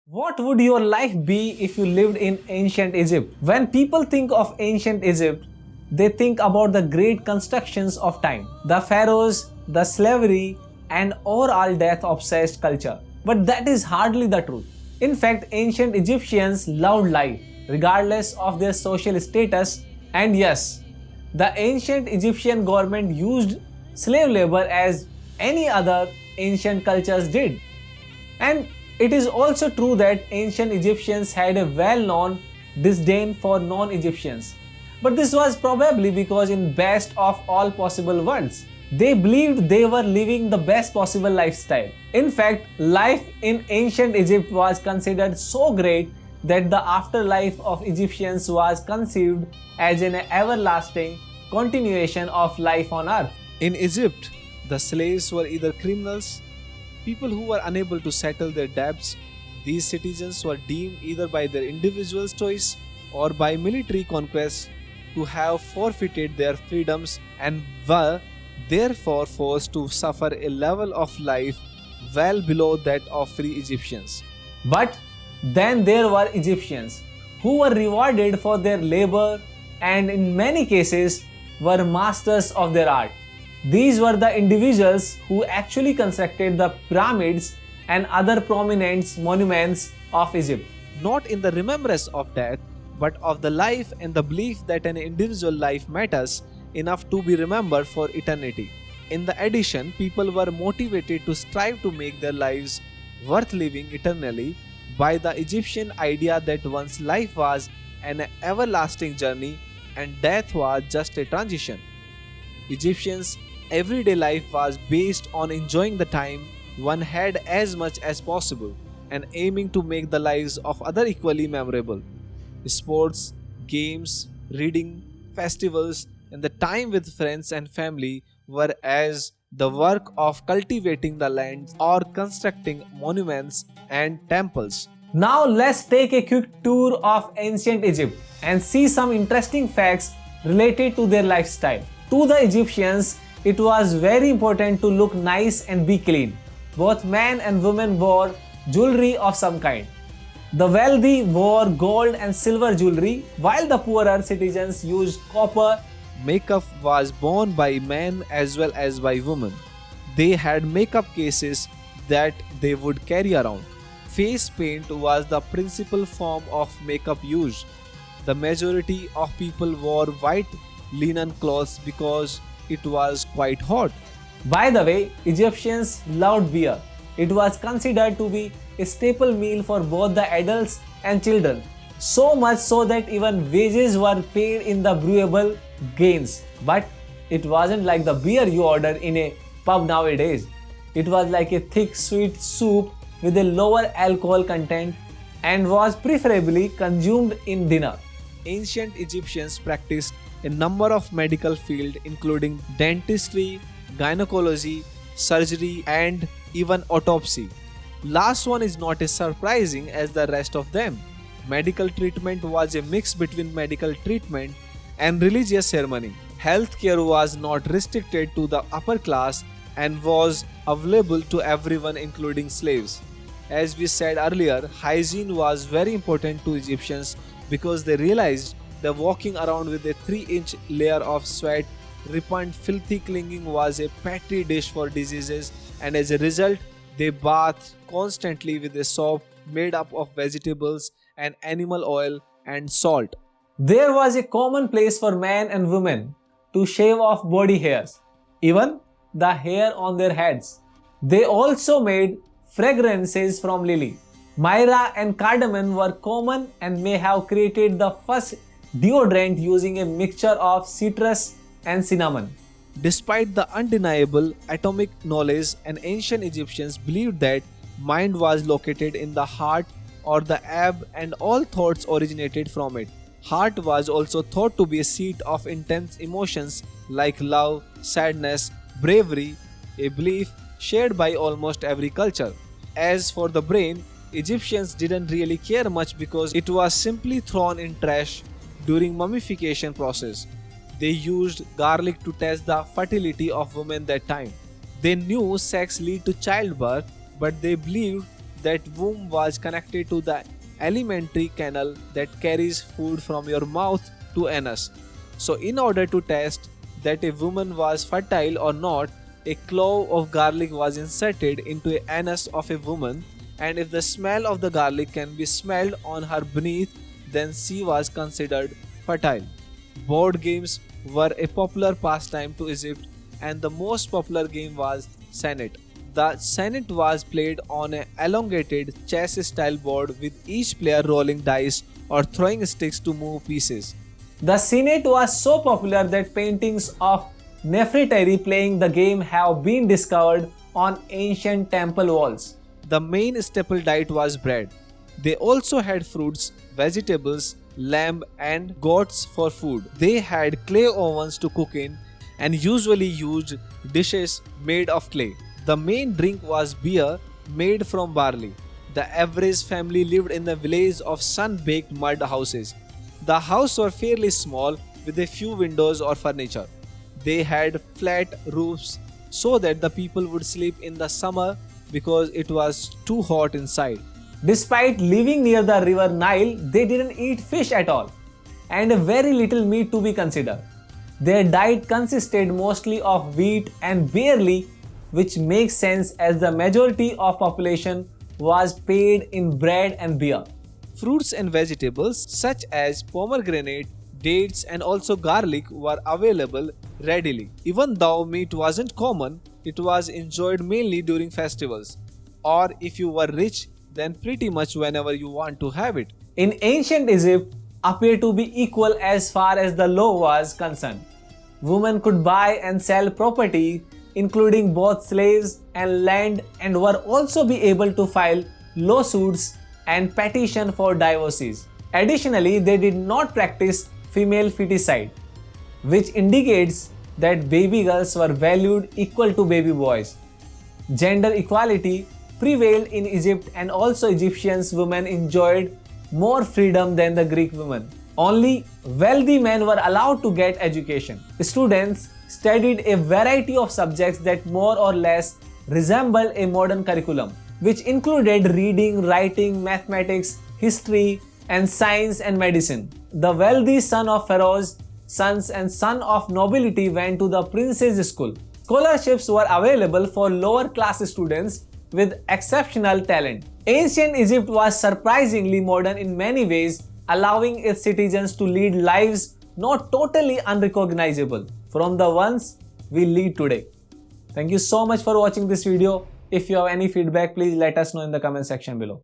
What would your life be if you lived in ancient Egypt? When people think of ancient Egypt, they think about the great constructions of time, the pharaohs, the slavery, and overall death obsessed culture. But that is hardly the truth. In fact, ancient Egyptians loved life, regardless of their social status, and yes, the ancient Egyptian government used slave labor as any other ancient cultures did. And it is also true that ancient Egyptians had a well known disdain for non Egyptians. But this was probably because, in best of all possible worlds, they believed they were living the best possible lifestyle. In fact, life in ancient Egypt was considered so great that the afterlife of Egyptians was conceived as an everlasting continuation of life on earth. In Egypt, the slaves were either criminals, people who were unable to settle their debts. These citizens were deemed either by their individual choice or by military conquest to have forfeited their freedoms and were therefore forced to suffer a level of life well below that of free Egyptians. But then there were Egyptians who were rewarded for their labor and in many cases were masters of their art. These were the individuals who actually constructed the pyramids and other prominent monuments of Egypt. Not in the remembrance of death, but of the life and the belief that an individual life matters enough to be remembered for eternity. In the addition, people were motivated to strive to make their lives worth living eternally by the Egyptian idea that one's life was an everlasting journey and death was just a transition. Egyptians' everyday life was based on enjoying the time one had as much as possible and aiming to make the lives of others equally memorable. Sports, games, reading, festivals, and the time with friends and family were as the work of cultivating the land or constructing monuments and temples. Now let's take a quick tour of ancient Egypt and see some interesting facts related to their lifestyle. To the Egyptians, it was very important to look nice and be clean. Both men and women wore jewelry of some kind. The wealthy wore gold and silver jewelry, while the poorer citizens used copper. Makeup was worn by men as well as by women. They had makeup cases that they would carry around. Face paint was the principal form of makeup used. The majority of people wore white linen clothes because it was quite hot. By the way, Egyptians loved beer. It was considered to be a staple meal for both the adults and children. So much so that even wages were paid in the brewable grains. But it wasn't like the beer you order in a pub nowadays. It was like a thick sweet soup with a lower alcohol content and was preferably consumed in dinner. Ancient Egyptians practiced a number of medical fields including dentistry, gynecology, surgery and even autopsy. Last one is not as surprising as the rest of them. Medical treatment was a mix between medical treatment and religious ceremony. Healthcare was not restricted to the upper class and was available to everyone including slaves. As we said earlier, hygiene was very important to Egyptians because they realized that walking around with a 3-inch layer of sweat, repent, filthy clinging was a petri dish for diseases, and as a result, they bathed constantly with a soap made up of vegetables and animal oil and salt. There was a common place for men and women to shave off body hairs, even the hair on their heads. They also made fragrances from lily. Myrrh and cardamom were common and may have created the first deodorant using a mixture of citrus and cinnamon. Despite the undeniable atomic knowledge, and ancient Egyptians believed that mind was located in the heart or the ab and all thoughts originated from it. Heart was also thought to be a seat of intense emotions like love, sadness, bravery, a belief shared by almost every culture. As for the brain, Egyptians didn't really care much because it was simply thrown in trash during mummification process. They used garlic to test the fertility of women that time. They knew sex lead to childbirth, but they believed that womb was connected to the alimentary canal that carries food from your mouth to anus. So in order to test that a woman was fertile or not, a clove of garlic was inserted into the anus of a woman, and if the smell of the garlic can be smelled on her beneath, then she was considered fertile. Board games were a popular pastime to Egypt, and the most popular game was Senet. The Senet was played on an elongated chess-style board with each player rolling dice or throwing sticks to move pieces. The Senet was so popular that paintings of Nefertari playing the game have been discovered on ancient temple walls. The main staple diet was bread. They also had fruits, vegetables, lamb and goats for food. They had clay ovens to cook in and usually used dishes made of clay. The main drink was beer made from barley. The average family lived in the village of sun-baked mud houses. The houses were fairly small with a few windows or furniture. They had flat roofs so that the people would sleep in the summer because it was too hot inside. Despite living near the river Nile, they didn't eat fish at all, and very little meat to be considered. Their diet consisted mostly of wheat and barley, which makes sense as the majority of population was paid in bread and beer. Fruits and vegetables such as pomegranate, dates and also garlic were available readily. Even though meat wasn't common, it was enjoyed mainly during festivals, or if you were rich, then pretty much whenever you want to have it. In ancient Egypt, appeared to be equal as far as the law was concerned. Women could buy and sell property, including both slaves and land, and were also be able to file lawsuits and petition for divorces. Additionally, they did not practice female feticide, which indicates that baby girls were valued equal to baby boys. Gender equality prevailed in Egypt, and also Egyptians women enjoyed more freedom than the Greek women. Only wealthy men were allowed to get education. Students studied a variety of subjects that more or less resemble a modern curriculum, which included reading, writing, mathematics, history, and science and medicine. The wealthy son of Pharaoh's sons and son of nobility went to the prince's school. Scholarships were available for lower class students with exceptional talent. Ancient Egypt was surprisingly modern in many ways, allowing its citizens to lead lives not totally unrecognizable from the ones we lead today. Thank you so much for watching this video. If you have any feedback, please let us know in the comment section below.